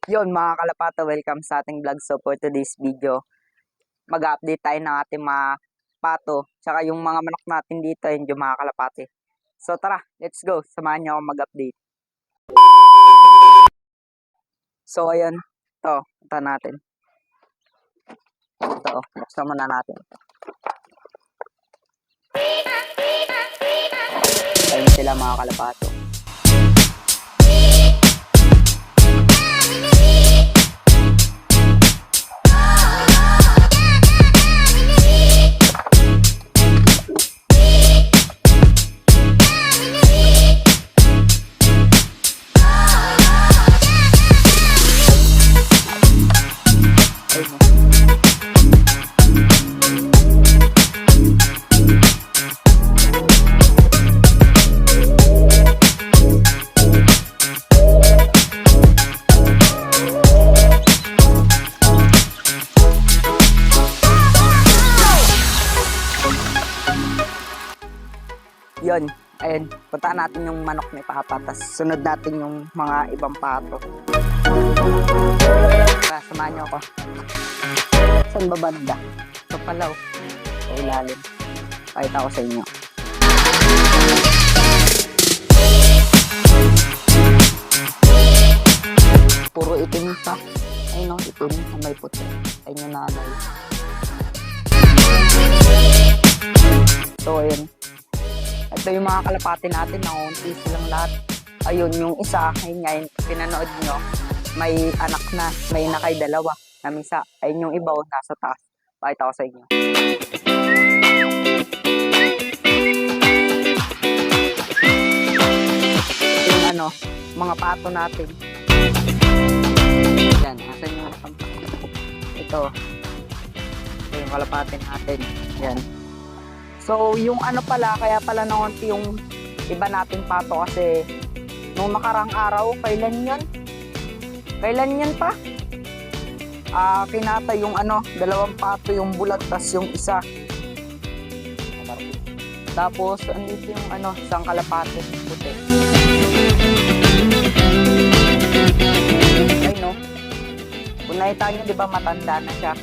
Yon mga kalapato, welcome sa ating vlog. So for today's video, mag-update tayo ng ating mga pato, tsaka yung mga manok natin dito, yun yung mga kalapati. So tara, let's go, samahan niyo ako mag-update. So ayun, ito natin. Ito, buksan muna natin. Ayun sila mga kalapato. Yun, ayun, puntaan natin yung manok ni Papa, tas sunod natin yung mga ibang pato. Tara, samahan nyo ako. Saan ba banda? Ito pala, sa ilalim. Pakita ko sa inyo. Puro itim pa. Ayun o, itim na may puti. Ayun yung nanay. So, ayun. Ito yung mga kalapati natin, nakunti silang lahat. Ayun, yung isa, ayun nga, yung pinanood nyo, may anak na, may nakay dalawa, namisa. Ayun yung iba, nasa taas. Pakita ko sa inyo. Yung mga pato natin. Yan, nasan yung ito yung kalapati natin. Yan. So, yung pala, kaya pala nakunti yung iba nating pato kasi nung nakarang araw, kailan yun? Kailan yun pa? Kinata yung dalawang pato yung bulat, tas yung isa. Tapos, andito yung isang kalapati puti. Ay no. Kung nakita nyo, di ba matanda na siya?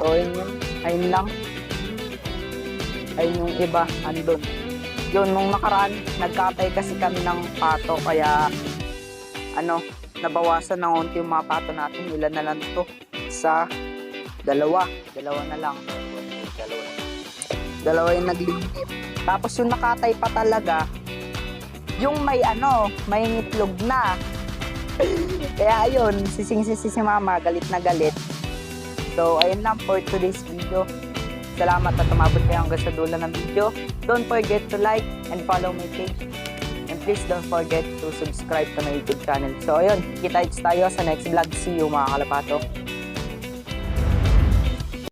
So, ayun lang. Ayun yung iba, andun. Yun, nung nakaraan, nagkatay kasi kami ng pato, kaya, nabawasan ng unti yung mga pato natin. Ilan na lang to? Sa dalawa. Dalawa na lang. Dalawa yung naglilimit. Tapos yung nakatay pa talaga, yung may may ngitlog na. Kaya ayun, sising-sisi si mama, galit na galit. So, ayun lang for today's video. Salamat at tumabot kayo hanggang sa dulo ng video. Don't forget to like and follow my page. And please don't forget to subscribe to my YouTube channel. So ayun, kita tayo sa next vlog. See you mga kalapato.